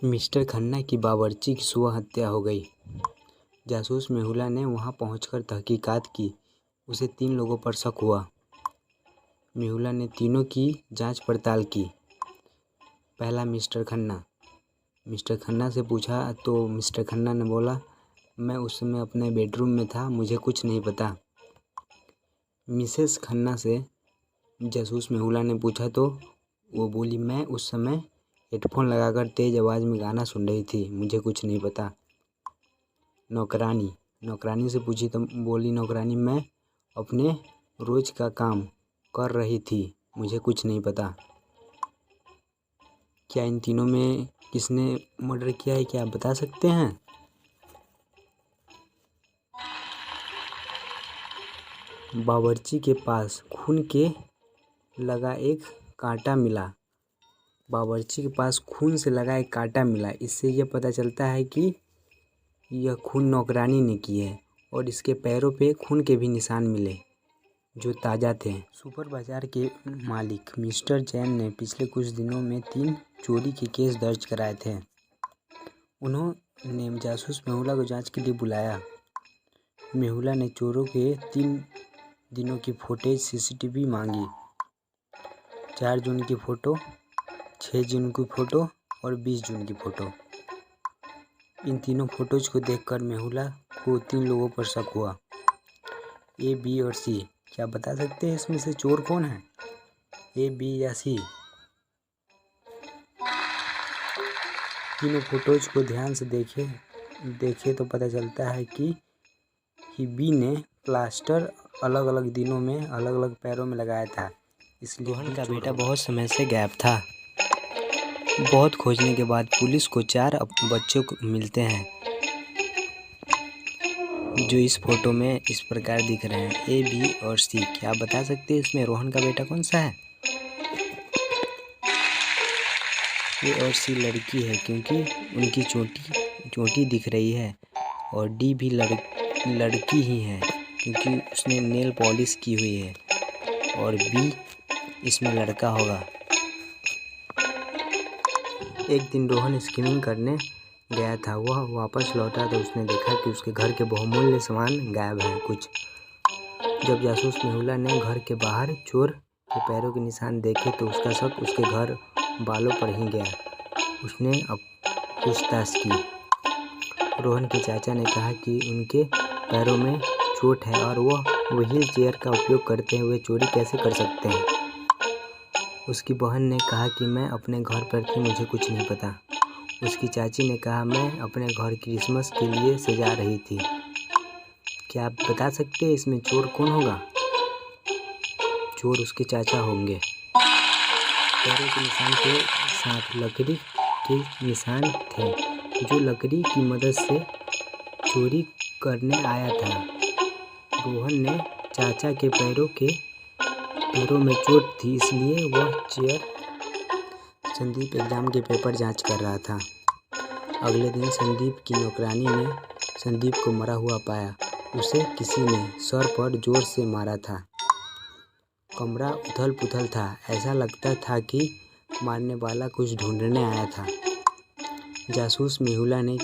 Mister Khanna की बावर्ची की सुबह हत्या हो गई। जासूस मेहुला ने वहां पहुंचकर तहकीकात की। उसे 3 लोगों पर शक हुआ। मेहुला ने तीनों की जांच पड़ताल की। पहला मिस्टर खन्ना। मिस्टर खन्ना से पूछा तो मिस्टर खन्ना ने बोला, मैं उस समय अपने बेडरूम में था, मुझे कुछ नहीं पता। मिसेस खन्ना से जासूस मेहुला ने पूछा तो वो बोली, मैं उस समय हेडफोन लगाकर तेज आवाज़ में गाना सुन रही थी, मुझे कुछ नहीं पता। नौकरानी से पूछी तो बोली, नौकरानी, मैं अपने रोज़ का काम कर रही थी, मुझे कुछ नहीं पता। क्या इन तीनों में किसने मर्डर किया है, क्या आप बता सकते हैं? बावर्ची के पास खून के लगा एक कांटा मिला। बावर्ची के पास खून से लगा एक कांटा मिला। इससे यह पता चलता है कि यह खून नौकरानी ने की है और इसके पैरों पे खून के भी निशान मिले जो ताज़ा थे। सुपर बाजार के मालिक मिस्टर जैन ने पिछले कुछ दिनों में 3 चोरी के केस दर्ज कराए थे। उन्होंने जासूस मेहुला को जांच के लिए बुलाया। मेहुला ने चोरों के 3 दिनों की फुटेज सीसीटीवी मांगी। 4 जून की फ़ोटो, 6 जून की फ़ोटो और 20 जून की फ़ोटो। इन तीनों फोटोज को देखकर मेहुला को 3 लोगों पर शक हुआ, ए, बी और सी। क्या आप बता सकते हैं इसमें से चोर कौन है, ए, बी या सी? तीनों फोटोज को ध्यान से देखे तो पता चलता है कि बी ने प्लास्टर अलग अलग दिनों में अलग अलग पैरों में लगाया था, इसलिए रोहन का बेटा बहुत समय से गायब था। बहुत खोजने के बाद पुलिस को 4 बच्चों को मिलते हैं जो इस फोटो में इस प्रकार दिख रहे हैं, ए, बी और सी। क्या आप बता सकते हैं इसमें रोहन का बेटा कौन सा है? ए और सी लड़की है क्योंकि उनकी चोटी दिख रही है, और डी भी लड़की ही है क्योंकि उसने नेल पॉलिश की हुई है, और बी इसमें लड़का होगा। एक दिन रोहन स्किमिंग करने गया था। वह वापस लौटा तो उसने देखा कि उसके घर के बहुमूल्य सामान गायब हैं कुछ। जब जासूस मेहुला ने घर के बाहर चोर के पैरों के निशान देखे तो उसका शक उसके घर वालों पर ही गया। उसने अब पूछताछ की। रोहन के चाचा ने कहा कि उनके पैरों में चोट है और वह व्हील चेयर का उपयोग करते हुए चोरी कैसे कर सकते हैं। उसकी बहन ने कहा कि मैं अपने घर पर थी, मुझे कुछ नहीं पता। उसकी चाची ने कहा, मैं अपने घर क्रिसमस के लिए सजा रही थी। क्या आप बता सकते हैं इसमें चोर कौन होगा? चोर उसके चाचा होंगे। पैरों के निशान के साथ लकड़ी के निशान थे, जो लकड़ी की मदद से चोरी करने आया था। रोहन ने चाचा के पैरों में चोट थी, इसलिए वह चेयर संदीप एग्जाम के पेपर जांच कर रहा था। अगले दिन संदीप की नौकरानी ने संदीप को मरा हुआ पाया। उसे किसी ने सर पर जोर से मारा था। कमरा उथल पुथल था, ऐसा लगता था कि मारने वाला कुछ ढूंढने आया था। जासूस मेहुला ने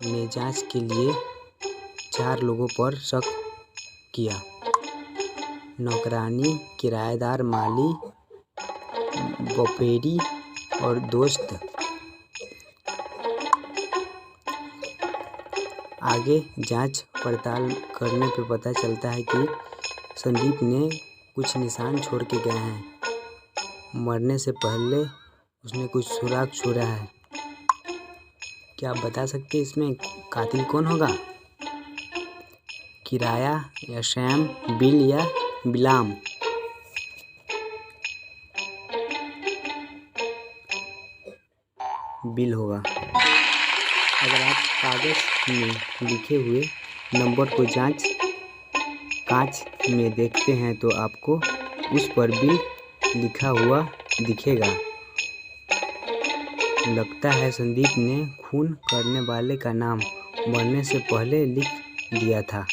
जांच के लिए 4 लोगों पर शक किया, नौकरानी, किराएदार, माली, बपेरी और दोस्त। आगे जांच पड़ताल करने पर पता चलता है कि संदीप ने कुछ निशान छोड़ के गए हैं। मरने से पहले उसने कुछ सुराग छोड़ा है। क्या आप बता सकते हैं इसमें कातिल कौन होगा? किराया या शैम, बिल या बिलाम? बिल होगा। अगर आप कागज़ में लिखे हुए नंबर को कांच में देखते हैं तो आपको उस पर बिल लिखा हुआ दिखेगा। लगता है संदीप ने खून करने वाले का नाम मरने से पहले लिख दिया था।